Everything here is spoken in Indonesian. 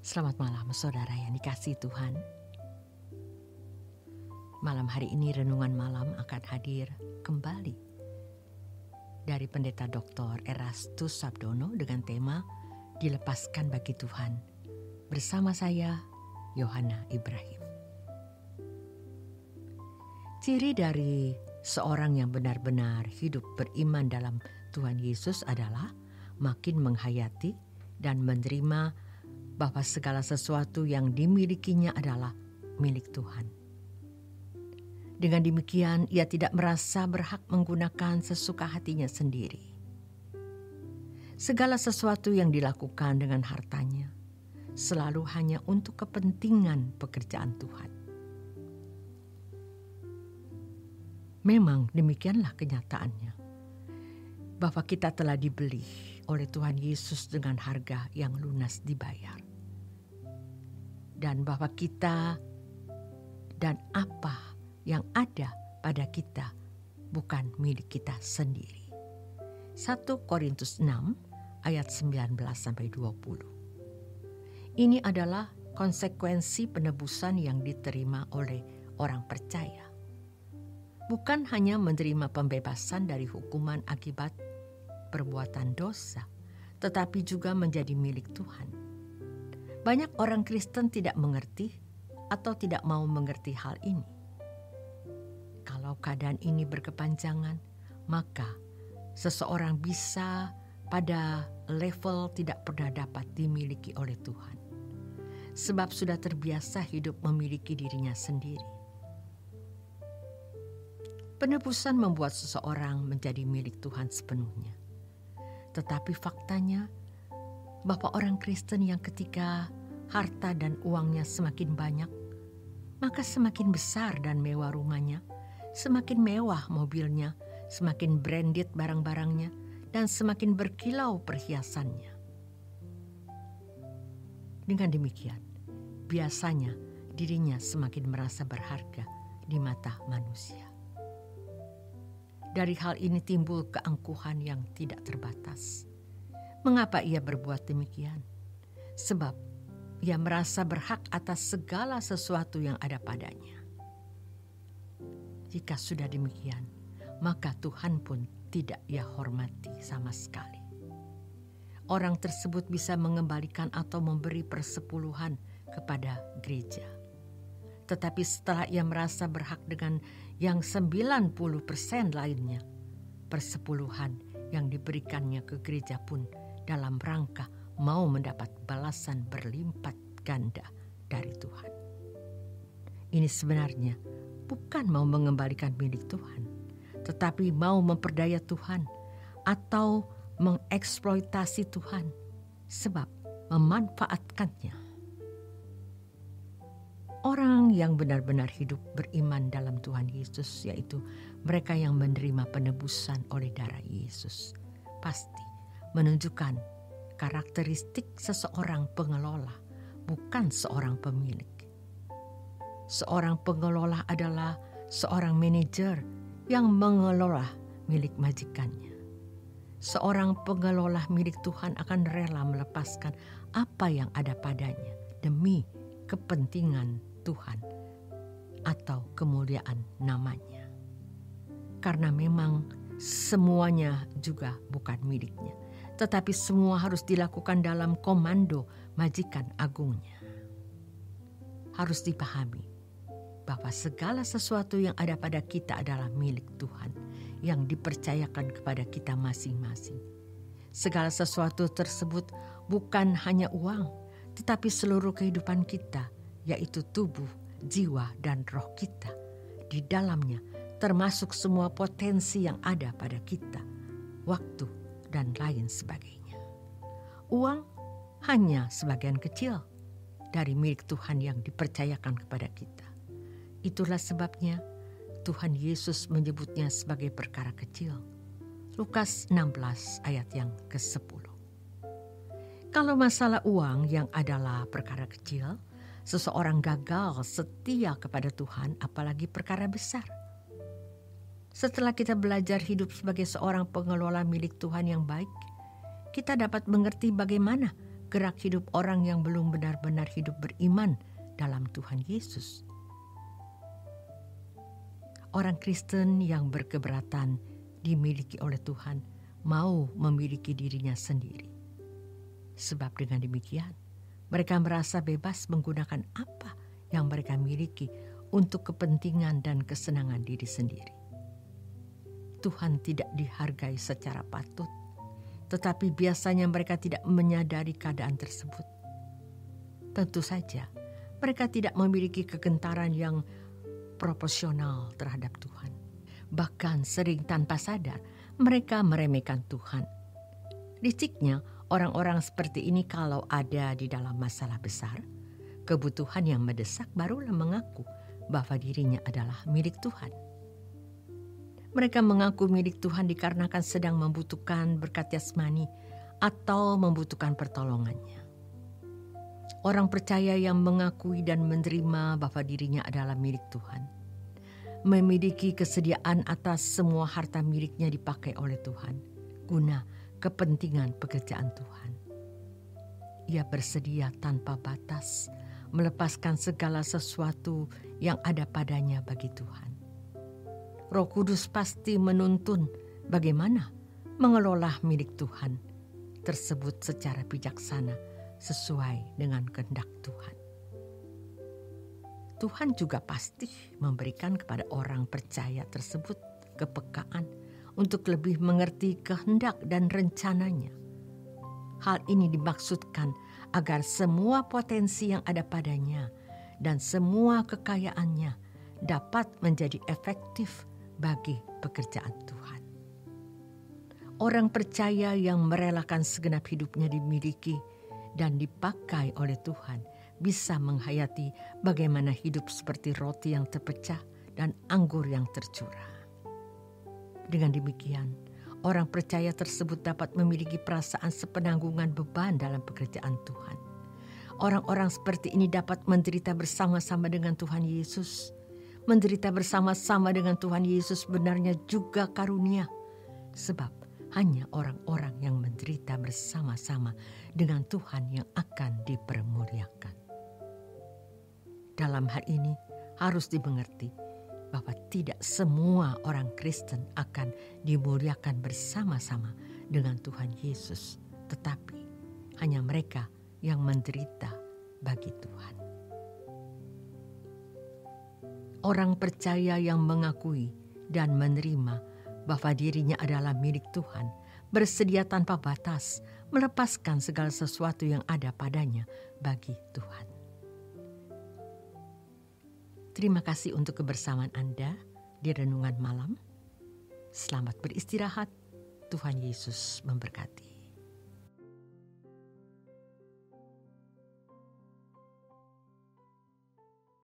Selamat malam saudara yang dikasihi Tuhan. Malam hari ini renungan malam akan hadir kembali dari Pendeta Dr. Erastus Sabdono dengan tema Dilepaskan bagi Tuhan. Bersama saya, Yohana Ibrahim. Ciri dari seorang yang benar-benar hidup beriman dalam Tuhan Yesus adalah makin menghayati dan menerima bahwa segala sesuatu yang dimilikinya adalah milik Tuhan. Dengan demikian, ia tidak merasa berhak menggunakan sesuka hatinya sendiri. Segala sesuatu yang dilakukan dengan hartanya selalu hanya untuk kepentingan pekerjaan Tuhan. Memang demikianlah kenyataannya, bahwa kita telah dibeli oleh Tuhan Yesus dengan harga yang lunas dibayar. Dan bahwa kita dan apa yang ada pada kita bukan milik kita sendiri. 1 Korintus 6 ayat 19-20. Ini adalah konsekuensi penebusan yang diterima oleh orang percaya. Bukan hanya menerima pembebasan dari hukuman akibat perbuatan dosa, tetapi juga menjadi milik Tuhan. Banyak orang Kristen tidak mengerti atau tidak mau mengerti hal ini. Kalau keadaan ini berkepanjangan, maka seseorang bisa pada level tidak pernah dapat dimiliki oleh Tuhan. Sebab sudah terbiasa hidup memiliki dirinya sendiri. Penebusan membuat seseorang menjadi milik Tuhan sepenuhnya. Tetapi faktanya, bahwa orang Kristen yang ketika harta dan uangnya semakin banyak, maka semakin besar dan mewah rumahnya, semakin mewah mobilnya, semakin branded barang-barangnya, dan semakin berkilau perhiasannya. Dengan demikian, biasanya dirinya semakin merasa berharga di mata manusia. Dari hal ini timbul keangkuhan yang tidak terbatas. Mengapa ia berbuat demikian? Sebab ia merasa berhak atas segala sesuatu yang ada padanya. Jika sudah demikian, maka Tuhan pun tidak ia hormati sama sekali. Orang tersebut bisa mengembalikan atau memberi persepuluhan kepada gereja. Tetapi setelah ia merasa berhak dengan yang 90% lainnya, persepuluhan yang diberikannya ke gereja pun dalam rangka mau mendapat balasan berlipat ganda dari Tuhan. Ini sebenarnya bukan mau mengembalikan milik Tuhan, tetapi mau memperdaya Tuhan atau mengeksploitasi Tuhan, sebab memanfaatkannya. Orang yang benar-benar hidup beriman dalam Tuhan Yesus, yaitu mereka yang menerima penebusan oleh darah Yesus, pasti menunjukkan karakteristik seseorang pengelola, bukan seorang pemilik. Seorang pengelola adalah seorang manajer yang mengelola milik majikannya. Seorang pengelola milik Tuhan akan rela melepaskan apa yang ada padanya demi kepentingan Tuhan atau kemuliaan namanya. Karena memang semuanya juga bukan miliknya, tetapi semua harus dilakukan dalam komando majikan agungnya. Harus dipahami bahwa segala sesuatu yang ada pada kita adalah milik Tuhan yang dipercayakan kepada kita masing-masing. Segala sesuatu tersebut bukan hanya uang, tetapi seluruh kehidupan kita, yaitu tubuh, jiwa, dan roh kita. Di dalamnya termasuk semua potensi yang ada pada kita, waktu, dan lain sebagainya. Uang hanya sebagian kecil dari milik Tuhan yang dipercayakan kepada kita. Itulah sebabnya Tuhan Yesus menyebutnya sebagai perkara kecil. Lukas 16 ayat yang ke-10. Kalau masalah uang yang adalah perkara kecil, seseorang gagal setia kepada Tuhan, apalagi perkara besar. Setelah kita belajar hidup sebagai seorang pengelola milik Tuhan yang baik, kita dapat mengerti bagaimana gerak hidup orang yang belum benar-benar hidup beriman dalam Tuhan Yesus. Orang Kristen yang berkeberatan dimiliki oleh Tuhan mau memiliki dirinya sendiri. Sebab dengan demikian, mereka merasa bebas menggunakan apa yang mereka miliki untuk kepentingan dan kesenangan diri sendiri. Tuhan tidak dihargai secara patut, tetapi biasanya mereka tidak menyadari keadaan tersebut. Tentu saja, mereka tidak memiliki kegentaran yang proporsional terhadap Tuhan. Bahkan sering tanpa sadar, mereka meremehkan Tuhan. Liciknya, orang-orang seperti ini kalau ada di dalam masalah besar, kebutuhan yang mendesak barulah mengaku bahwa dirinya adalah milik Tuhan. Mereka mengaku milik Tuhan dikarenakan sedang membutuhkan berkat jasmani atau membutuhkan pertolongannya. Orang percaya yang mengakui dan menerima bahwa dirinya adalah milik Tuhan, memiliki kesediaan atas semua harta miliknya dipakai oleh Tuhan guna kepentingan pekerjaan Tuhan. Ia bersedia tanpa batas melepaskan segala sesuatu yang ada padanya bagi Tuhan. Roh Kudus pasti menuntun bagaimana mengelola milik Tuhan tersebut secara bijaksana sesuai dengan kehendak Tuhan. Tuhan juga pasti memberikan kepada orang percaya tersebut kepekaan untuk lebih mengerti kehendak dan rencananya. Hal ini dimaksudkan agar semua potensi yang ada padanya dan semua kekayaannya dapat menjadi efektif bagi pekerjaan Tuhan. Orang percaya yang merelakan segenap hidupnya dimiliki dan dipakai oleh Tuhan bisa menghayati bagaimana hidup seperti roti yang terpecah dan anggur yang tercurah. Dengan demikian, orang percaya tersebut dapat memiliki perasaan sepenanggungan beban dalam pekerjaan Tuhan. Orang-orang seperti ini dapat menderita bersama-sama dengan Tuhan Yesus. Menderita bersama-sama dengan Tuhan Yesus benarnya juga karunia. Sebab hanya orang-orang yang menderita bersama-sama dengan Tuhan yang akan dipermuliakan. Dalam hal ini harus dimengerti bahwa tidak semua orang Kristen akan dimuliakan bersama-sama dengan Tuhan Yesus, tetapi hanya mereka yang menderita bagi Tuhan. Orang percaya yang mengakui dan menerima bahwa dirinya adalah milik Tuhan, bersedia tanpa batas melepaskan segala sesuatu yang ada padanya bagi Tuhan. Terima kasih untuk kebersamaan Anda di Renungan Malam. Selamat beristirahat. Tuhan Yesus memberkati.